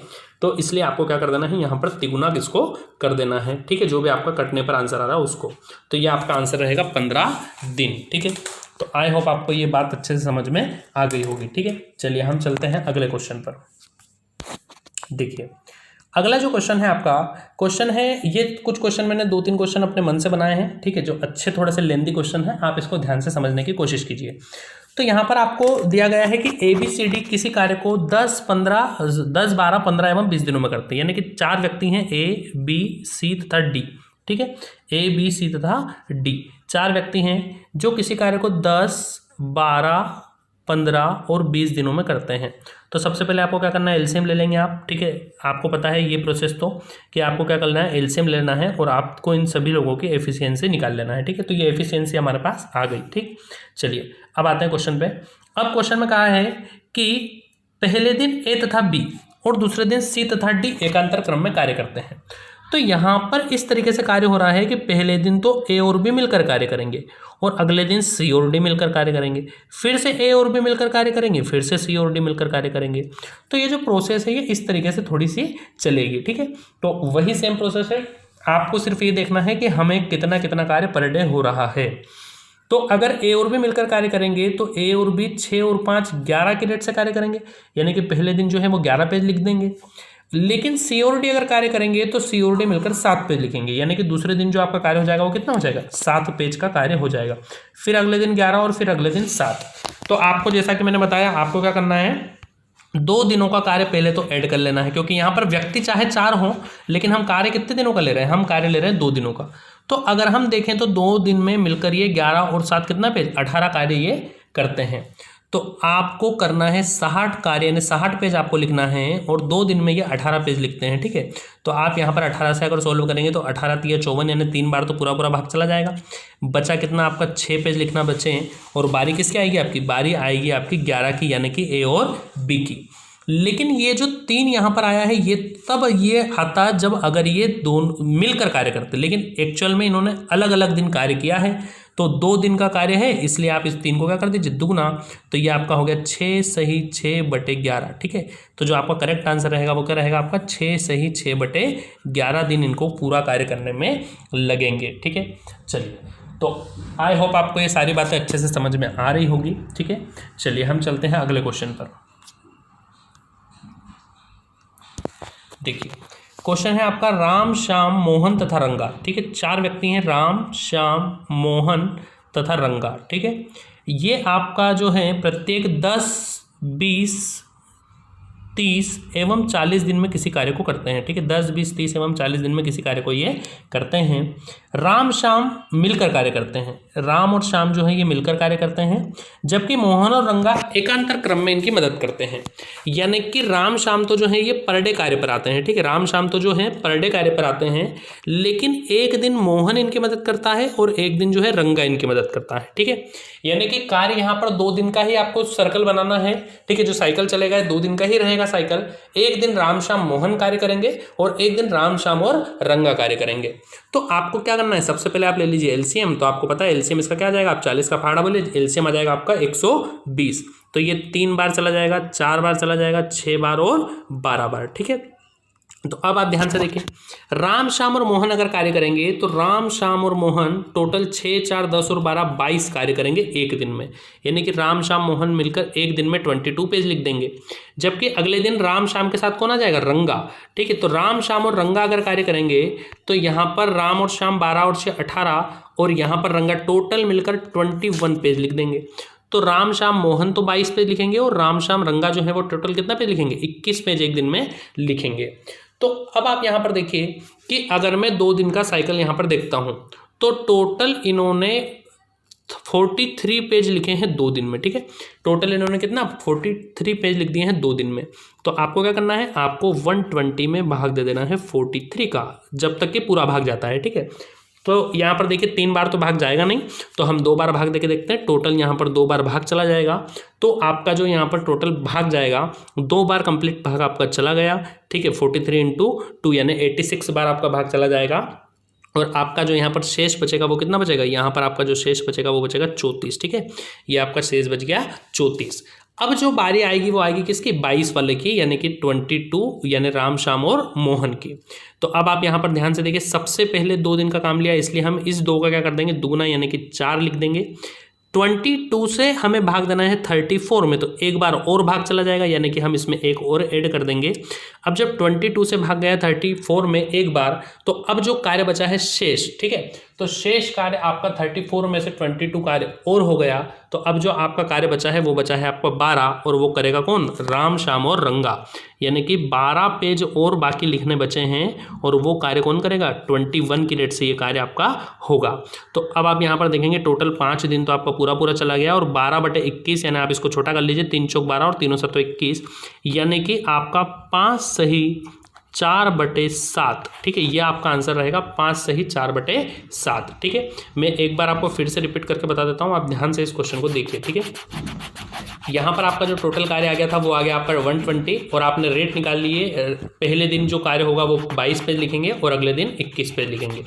तो इसलिए आपको क्या कर देना है, यहाँ पर तिगुना किसको कर देना है। ठीक है, जो भी आपका कटने पर आंसर आ रहा है उसको। तो ये आपका आंसर रहेगा 15 दिन। ठीक है, तो आई होप आपको ये बात अच्छे से समझ में आ गई होगी। ठीक है, चलिए हम चलते हैं अगले क्वेश्चन पर। देखिए अगला जो क्वेश्चन है आपका, क्वेश्चन है ये, कुछ क्वेश्चन मैंने 2-3 क्वेश्चन अपने मन से बनाए हैं। ठीक है, जो अच्छे थोड़े से लेंदी क्वेश्चन है, आप इसको ध्यान से समझने की कोशिश कीजिए। तो यहाँ पर आपको दिया गया है कि ABCD किसी कार्य को 10, 12, 15 एवं 20 दिनों में करते हैं, यानी कि 4 व्यक्ति हैं A, B, C तथा D। ठीक है, A, B, C तथा D 4 व्यक्ति हैं जो किसी कार्य को 10, 12, 15 और 20 दिनों में करते हैं। तो सबसे पहले आपको क्या करना है, एलसीएम ले लेंगे आप। ठीक है, आपको पता है ये प्रोसेस तो कि आपको क्या करना है, एलसीएम लेना है और आपको इन सभी लोगों की एफिशिएंसी निकाल लेना है। ठीक है, तो ये एफिशिएंसी हमारे पास आ गई। ठीक, चलिए अब आते हैं क्वेश्चन पे। अब क्वेश्चन में कहा है कि पहले दिन A तथा B और दूसरे दिन C तथा D एकांतर क्रम में कार्य करते हैं। तो यहाँ पर इस तरीके से कार्य हो रहा है कि पहले दिन तो A और B मिलकर कार्य करेंगे और अगले दिन C और D मिलकर कार्य करेंगे, फिर से A और B मिलकर कार्य करेंगे, फिर से C और D मिलकर कार्य करेंगे। तो ये जो प्रोसेस है ये इस तरीके से थोड़ी सी चलेगी। ठीक है, तो वही सेम प्रोसेस है, आपको सिर्फ ये देखना है कि हमें कितना कितना कार्य पर डे हो रहा है। तो अगर A और B मिलकर कार्य करेंगे तो A और B 6 और 5 11 की रेट से कार्य करेंगे, यानी कि पहले दिन जो है वो 11 पेज लिख देंगे। लेकिन C और D अगर कार्य करेंगे तो C और D मिलकर 7 पेज लिखेंगे, यानी कि दूसरे दिन जो आपका कार्य हो जाएगा वो कितना हो जाएगा, 7 पेज का कार्य हो जाएगा। फिर अगले दिन 11 और फिर अगले दिन 7। तो आपको जैसा कि मैंने बताया, आपको क्या करना है, 2 दिनों का कार्य पहले तो ऐड कर लेना है, क्योंकि यहाँ पर व्यक्ति चाहे 4 हों लेकिन हम कार्य कितने दिनों का ले रहे हैं, हम कार्य ले रहे हैं 2 दिनों का। तो अगर हम देखें तो 2 दिन में मिलकर ये 11 और 7 कितना पेज, 18 कार्य ये करते हैं। तो आपको करना है 60 कार्य, यानी 60 पेज आपको लिखना है और 2 दिन में ये 18 पेज लिखते हैं। ठीक है, तो आप यहाँ पर 18 से अगर सोल्व करेंगे तो 18 × 54, यानी 3 बार तो पूरा पूरा भाग चला जाएगा। बचा कितना आपका, 6 पेज लिखना बचे हैं। और बारी किसकी आएगी, आपकी बारी आएगी आपकी 11 की, यानी कि A और B की। लेकिन ये जो 3 यहाँ पर आया है ये तब ये आता जब अगर ये दोनों मिलकर कार्य करते, लेकिन एक्चुअल में इन्होंने अलग अलग दिन कार्य किया है। तो 2 दिन का कार्य है, इसलिए आप इस 3 को क्या कर दीजिए, दुगुना। तो ये आपका हो गया 6 सही 6/11। ठीक है, तो जो आपका करेक्ट आंसर रहेगा वो क्या रहेगा आपका, 6 सही 6/11 दिन इनको पूरा कार्य करने में लगेंगे। ठीक है, चलिए तो आई होप आपको ये सारी बातें अच्छे से समझ में आ रही होगी। ठीक है, चलिए हम चलते हैं अगले क्वेश्चन पर। देखिए क्वेश्चन है आपका, राम, श्याम, मोहन तथा रंगा। ठीक है, 4 व्यक्ति हैं, राम, श्याम, मोहन तथा रंगा। ठीक है, ये आपका जो है प्रत्येक 10, 20, 30 एवं 40 दिन में किसी कार्य को करते हैं। ठीक है, 10, 20, 30 एवं 40 दिन में किसी कार्य को ये करते हैं। राम श्याम मिलकर कार्य करते हैं, राम और श्याम जो है ये मिलकर कार्य करते हैं, जबकि मोहन और रंगा एकांतर क्रम में इनकी मदद करते हैं। यानी कि राम श्याम तो जो है ये पर डे कार्य पर आते हैं। ठीक है, राम श्याम तो जो है पर डे कार्य पर आते हैं, लेकिन एक दिन मोहन इनकी मदद करता है और एक दिन जो है रंगा इनकी मदद करता है। ठीक है, यानी कि कार्य यहाँ पर 2 दिन का ही आपको सर्कल बनाना है। ठीक है, जो साइकिल चलेगा 2 दिन का ही रहेगा साइकिल। एक दिन राम श्याम मोहन कार्य करेंगे और एक दिन राम श्याम और रंगा कार्य करेंगे। तो आपको क्या करना है, सबसे पहले आप ले लीजिए एलसीएम। तो आपको पता है एलसीएम इसका क्या आ जाएगा, आप 40 का फाड़ा बोले, एलसीएम आ जाएगा आपका 120। तो ये 3 बार चला जाएगा, 4 बार चला जाएगा, 6 बार और 12 बार। ठीक है, तो अब आप ध्यान से देखिए, राम श्याम और मोहन अगर कार्य करेंगे तो राम श्याम और मोहन टोटल 6, 4, 10 और 12 22 कार्य करेंगे एक दिन में। यानी कि राम श्याम मोहन मिलकर एक दिन में 22 पेज लिख देंगे। जबकि अगले दिन राम श्याम के साथ कौन आ जाएगा, रंगा। ठीक है, तो राम श्याम और रंगा अगर कार्य करेंगे तो यहाँ पर राम और श्याम 12 और 6 18 और यहाँ पर रंगा टोटल मिलकर 21 पेज लिख देंगे। तो राम श्याम मोहन तो 22 पेज लिखेंगे और राम श्याम रंगा जो है वो टोटल कितना पेज लिखेंगे, 21 पेज एक दिन में लिखेंगे। तो अब आप यहाँ पर देखिए कि अगर मैं 2 दिन का साइकिल यहाँ पर देखता हूँ तो टोटल इन्होंने 43 पेज लिखे हैं 2 दिन में, ठीक है। टोटल इन्होंने कितना 43 पेज लिख दिए हैं 2 दिन में। तो आपको क्या करना है, आपको 120 में भाग दे देना है 43 का, जब तक कि पूरा भाग जाता है, ठीक है। तो यहाँ पर देखिए 3 बार तो भाग जाएगा नहीं, तो हम 2 बार भाग देके देखते हैं। टोटल यहाँ पर 2 बार भाग चला जाएगा, तो आपका जो यहाँ पर टोटल भाग जाएगा 2 बार कंप्लीट भाग आपका चला गया, ठीक है। 43 × 2 यानी 86 बार आपका भाग चला जाएगा। और आपका जो यहाँ पर शेष बचेगा वो कितना बचेगा, यहाँ पर आपका जो शेष बचेगा वो बचेगा 34, ठीक है। ये आपका शेष बच गया 34। अब जो बारी आएगी वो आएगी किसकी, 22 वाले की, यानी कि 22 यानी राम श्याम और मोहन की। तो अब आप यहाँ पर ध्यान से देखिए, सबसे पहले 2 दिन का काम लिया, इसलिए हम इस 2 का क्या कर देंगे, दुगना यानी कि 4 लिख देंगे। 22 से हमें भाग देना है 34 में, तो एक बार और भाग चला जाएगा, यानी कि हम इसमें एक और ऐड कर देंगे। अब जब 22 से भाग गया 34 में एक बार, तो अब जो कार्य बचा है शेष, ठीक है। तो शेष कार्य आपका 34 में से 22 कार्य और हो गया, तो अब जो आपका कार्य बचा है वो बचा है आपका 12, और वो करेगा कौन, राम श्याम और रंगा, यानी कि 12 पेज और बाकी लिखने बचे हैं, और वो कार्य कौन करेगा, 21 की डेट से ये कार्य आपका होगा। तो अब आप यहाँ पर देखेंगे टोटल 5 दिन तो आपका पूरा चला गया, और 12/21 यानी आप इसको छोटा कर लीजिए, 3 चौक 12 और 3 7 21, यानी कि आपका 5 सही 4/7, ठीक है। ये आपका आंसर रहेगा 5 सही 4/7, ठीक है। मैं एक बार आपको फिर से रिपीट करके बता देता हूँ, आप ध्यान से इस क्वेश्चन को देखिए, ठीक है। यहाँ पर आपका जो टोटल कार्य आ गया था वो आ गया आपका 120, और आपने रेट निकाल लिए। पहले दिन जो कार्य होगा वो 22 पेज लिखेंगे और अगले दिन 21 पेज लिखेंगे,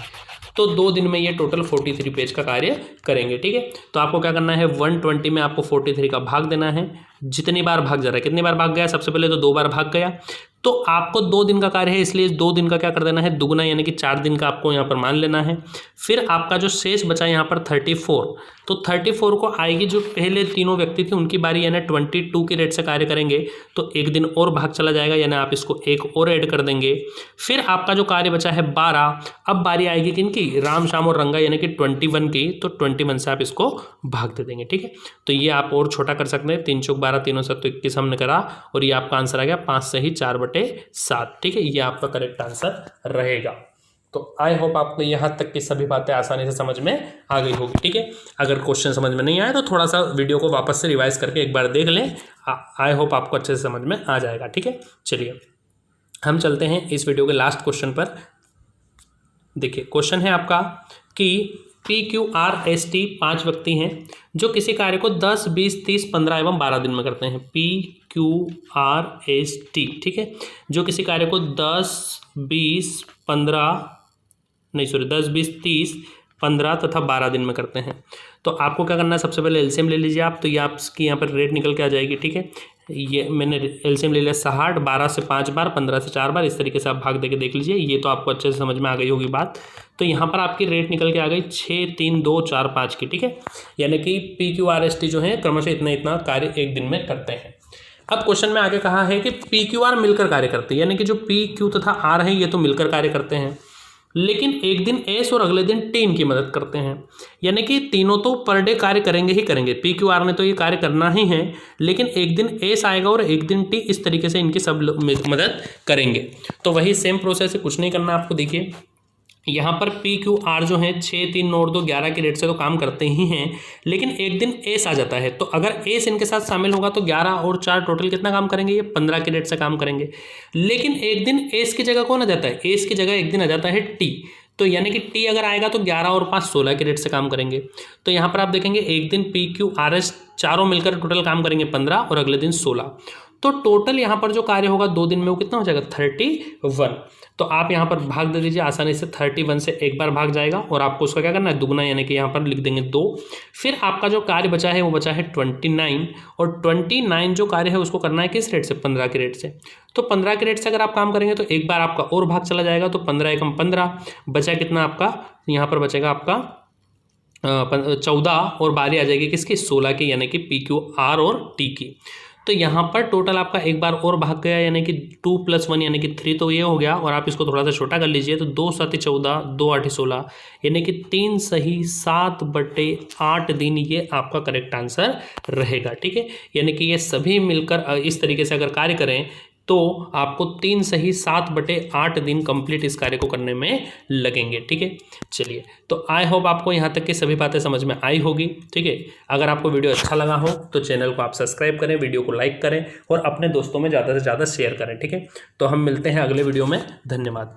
तो 2 दिन में ये टोटल 43 पेज का कार्य करेंगे, ठीक है। तो आपको क्या करना है, 120 में आपको 43 का भाग देना है। जितनी बार भाग जा रहा है, कितनी बार भाग गया, सबसे पहले तो 2 बार भाग गया, तो आपको 2 दिन का कार्य है, इसलिए 2 दिन का क्या कर देना है, दुगना, यानी कि 4 दिन का आपको यहाँ पर मान लेना है। फिर आपका जो शेष बचा यहाँ पर 34, तो 34 को आएगी जो पहले तीनों व्यक्ति थे उनकी बारी, यानी 22 की रेट से कार्य करेंगे, तो एक दिन और भाग चला जाएगा, यानी आप इसको एक और ऐड कर देंगे। फिर आपका जो कार्य बचा है 12, अब बारी आएगी किनकी, राम श्याम और रंगा, यानी कि 21 की, तो 21 से आप इसको भाग दे देंगे, ठीक है। तो ये आप और छोटा कर सकते हैं, 3 चौक 12 3 7 21 हमने करा, और ये आपका आंसर आ गया 5 सही 4/7, ठीक है। ये आपका करेक्ट आंसर रहेगा। तो आई होप आपको यहाँ तक की सभी बातें आसानी से समझ में आ गई होगी, ठीक है। अगर क्वेश्चन समझ में नहीं आए तो थोड़ा सा वीडियो को वापस से रिवाइज करके एक बार देख लें, आई होप आपको अच्छे से समझ में आ जाएगा, ठीक है। चलिए हम चलते हैं इस वीडियो के लास्ट क्वेश्चन पर। देखिए क्वेश्चन है आपका कि PQRST 5 व्यक्ति हैं जो किसी कार्य को 10, 20, 30, 15 एवं 12 दिन में करते हैं। PQRST, ठीक है, जो किसी कार्य को 10, 20, 20, 30, 15 तथा 12 दिन में करते हैं। तो आपको क्या करना है, सबसे पहले एलसीएम ले लीजिए आप, तो ये आपकी यहाँ पर रेट निकल के आ जाएगी, ठीक है। ये मैंने एलसीएम ले लिया 60, 12 से 5 बार, 15 से 4 बार, इस तरीके से आप भाग देके देख लीजिए। ये तो आपको अच्छे से समझ में आ गई होगी बात। तो यहाँ पर आपकी रेट निकल के आ गई 6, 3, 2, 4, 5 की, ठीक है। यानी कि PQRST जो है क्रमशः इतना कार्य एक दिन में करते हैं। अब क्वेश्चन में आगे कहा है कि PQR मिलकर कार्य करते हैं, यानी कि जो PQ तथा R है ये तो मिलकर कार्य करते हैं, लेकिन एक दिन S और अगले दिन T इनकी मदद करते हैं। यानी कि तीनों तो पर डे कार्य करेंगे ही करेंगे, PQR ने तो ये कार्य करना ही है, लेकिन एक दिन S आएगा और एक दिन T, इस तरीके से इनकी सब मदद करेंगे। तो वही सेम प्रोसेस है, कुछ नहीं करना आपको। देखिए यहाँ पर PQR जो है 6, 3, 9, 2, 11 की रेट से तो काम करते ही हैं, लेकिन एक दिन S आ जाता है, तो अगर S इनके साथ शामिल होगा तो 11 और 4 टोटल कितना काम करेंगे, ये 15 की रेट से काम करेंगे। लेकिन एक दिन S की जगह कौन आ जाता है, S की जगह एक दिन आ जाता है T, तो यानी कि T अगर आएगा तो 11 और 5 16 की रेट से काम करेंगे। तो यहाँ पर आप देखेंगे एक दिन PQRS चारों मिलकर टोटल काम करेंगे 15 और अगले दिन 16, तो टोटल यहाँ पर जो कार्य होगा 2 दिन में वो कितना हो जाएगा, 31। तो आप यहाँ पर भाग दे दीजिए आसानी से, 31 से एक बार भाग जाएगा, और आपको उसका क्या करना है, दुगना, यानी कि यहाँ पर लिख देंगे 2। फिर आपका जो कार्य बचा है वो बचा है 29, और 29 जो कार्य है उसको करना है किस रेट से, 15 की रेट से। तो 15 की रेट से अगर आप काम करेंगे तो एक बार आपका और भाग चला जाएगा, तो 15 एकम 15, बचा कितना आपका, यहाँ पर बचेगा आपका 14, और बारी आ जाएगी किसकी, 16 की, यानी कि PQR और T की। तो यहाँ पर टोटल आपका एक बार और भाग गया, यानी कि 2 + 1 यानी कि 3, तो ये हो गया, और आप इसको थोड़ा सा छोटा कर लीजिए, तो 2 7 14, 2 8 16, यानी कि 3 सही 7/8 दिन ये आपका करेक्ट आंसर रहेगा, ठीक है। यानी कि ये सभी मिलकर इस तरीके से अगर कार्य करें तो आपको 3 सही 7/8 दिन कंप्लीट इस कार्य को करने में लगेंगे। ठीक है, चलिए, तो आई होप आपको यहाँ तक की सभी बातें समझ में आई होगी। ठीक है, अगर आपको वीडियो अच्छा लगा हो तो चैनल को आप सब्सक्राइब करें, वीडियो को लाइक करें और अपने दोस्तों में ज़्यादा से ज़्यादा शेयर करें। ठीक है, तो हम मिलते हैं अगले वीडियो में। धन्यवाद।